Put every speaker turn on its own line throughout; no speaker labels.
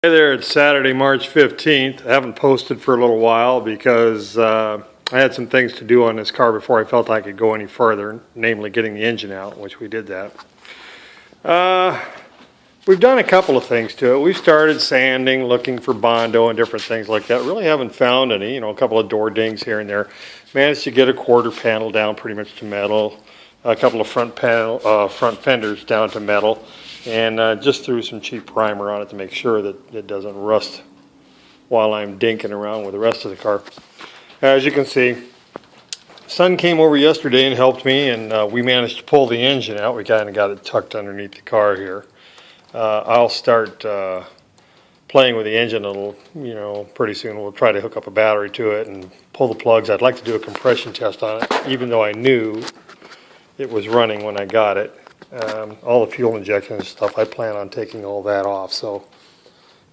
Hey there, it's Saturday, March 15th. I haven't posted for a little while because I had some things to do on this car before I felt I could go any further, namely getting the engine out, which we did that. We've done a couple of things to it. We've started sanding, looking for Bondo and different things like that. Really haven't found any, a couple of door dings here and there. Managed to get a quarter panel down pretty much to metal, a couple of front fenders down to metal. And just threw some cheap primer on it to make sure that it doesn't rust while I'm dinking around with the rest of the car. As you can see, son came over yesterday and helped me, and we managed to pull the engine out. We kind of got it tucked underneath the car here. I'll start playing with the engine a little, pretty soon. We'll try to hook up a battery to it and pull the plugs. I'd like to do a compression test on it, even though I knew it was running when I got it. All the fuel injection and stuff, I plan on taking all that off. So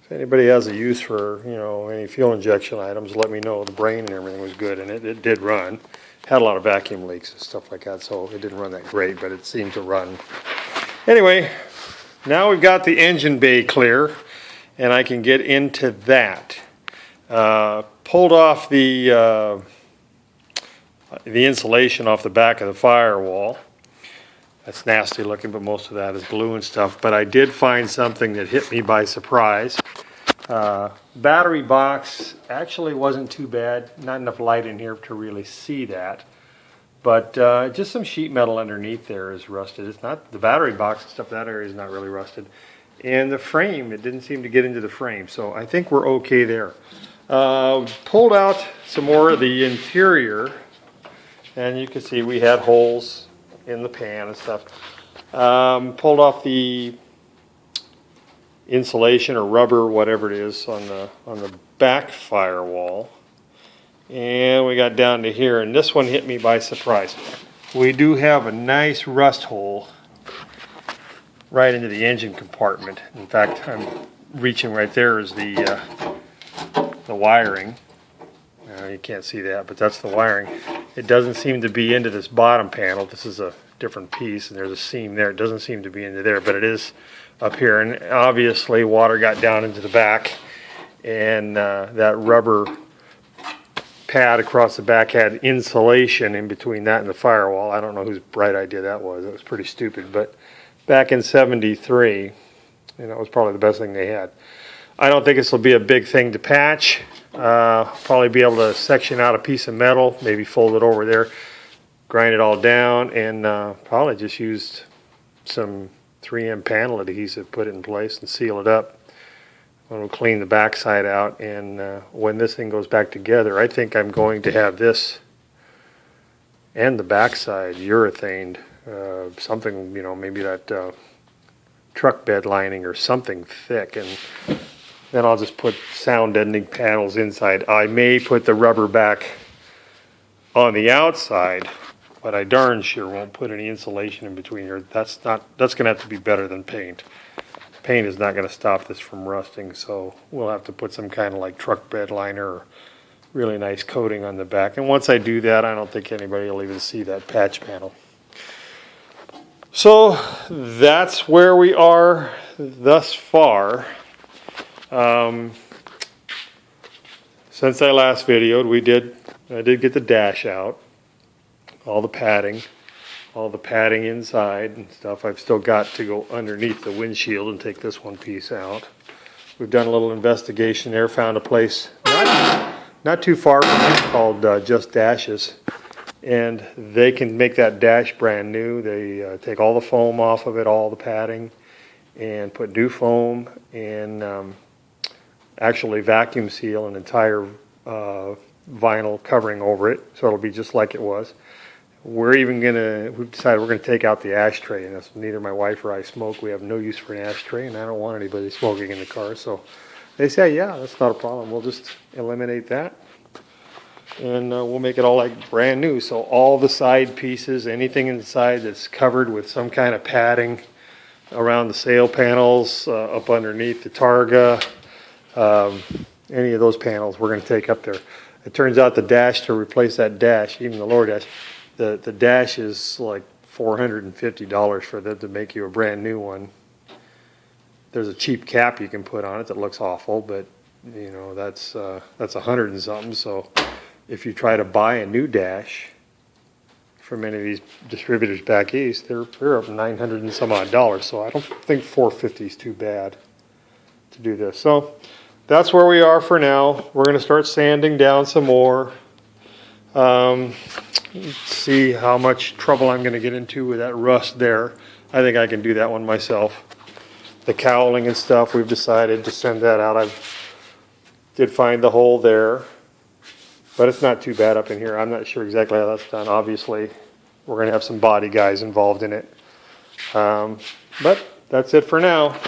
if anybody has a use for, any fuel injection items, let me know. The brain and everything was good, and it did run. Had a lot of vacuum leaks and stuff like that, so it didn't run that great, but it seemed to run. Anyway, now we've got the engine bay clear, and I can get into that. Pulled off the insulation off the back of the Firewall. That's nasty looking, but most of that is glue and stuff. But I did find something that hit me by surprise. Battery box actually wasn't too bad. Not enough light in here to really see that. But just some sheet metal underneath there is rusted. It's not the battery box and stuff. That area is not really rusted. And the frame, it didn't seem to get into the frame. So I think we're okay there. Pulled out some more of the interior. And you can see we had holes in the pan and stuff. Pulled off the insulation or rubber, whatever it is, on the back Firewall, and we got down to here, and this one hit me by surprise. We do have a nice rust hole right into the engine compartment. In fact, I'm reaching right there is the wiring. You can't see that, but that's the wiring. It doesn't seem to be into this bottom panel. This is a different piece, and there's a seam there. It doesn't seem to be into there, but it is up here. And obviously, water got down into the back, and that rubber pad across the back had insulation in between that and the Firewall. I don't know whose bright idea that was. It was pretty stupid, but back in '73, it was probably the best thing they had. I don't think this will be a big thing to patch. Probably be able to section out a piece of metal, maybe fold it over there, grind it all down, and probably just used some 3M panel adhesive, put it in place and seal it up. We'll clean the backside out, and when this thing goes back together, I think I'm going to have this and the backside urethaned, something, maybe that truck bed lining or something thick, and then I'll just put sound deadening panels inside. I may put the rubber back on the outside, but I darn sure won't put any insulation in between here. That's going to have to be better than paint. Paint is not going to stop this from rusting, so we'll have to put some kind of like truck bed liner or really nice coating on the back. And once I do that, I don't think anybody will even see that patch panel. So that's where we are thus far. Since I last videoed, I did get the dash out, all the padding inside and stuff. I've still got to go underneath the windshield and take this one piece out. We've done a little investigation there, found a place not too far from here called Just Dashes, and they can make that dash brand new. They take all the foam off of it, all the padding, and put new foam and actually vacuum seal an entire vinyl covering over it, so it'll be just like it was. We've decided we're gonna take out the ashtray, and neither my wife or I smoke. We have no use for an ashtray, and I don't want anybody smoking in the car. So they say, yeah, that's not a problem. We'll just eliminate that, and we'll make it all like brand new. So all the side pieces, anything inside that's covered with some kind of padding around the sail panels, up underneath the targa, any of those panels we're going to take up there. It turns out the dash, to replace that dash, even the lower dash, the dash is like $450 for them to make you a brand new one. there's a cheap cap you can put on it that looks awful, but you know, that's $100 and something. So if you try to buy a new dash from any of these distributors back east, they're up 900 and some odd dollars. So I don't think 450 is too bad to do this. So that's where we are for now. We're going to start sanding down some more. Let's see how much trouble I'm going to get into with that rust there. I think I can do that one myself. The cowling and stuff, we've decided to send that out. I did find the hole there, but it's not too bad up in here. I'm not sure exactly how that's done. Obviously, we're going to have some body guys involved in it. But that's it for now.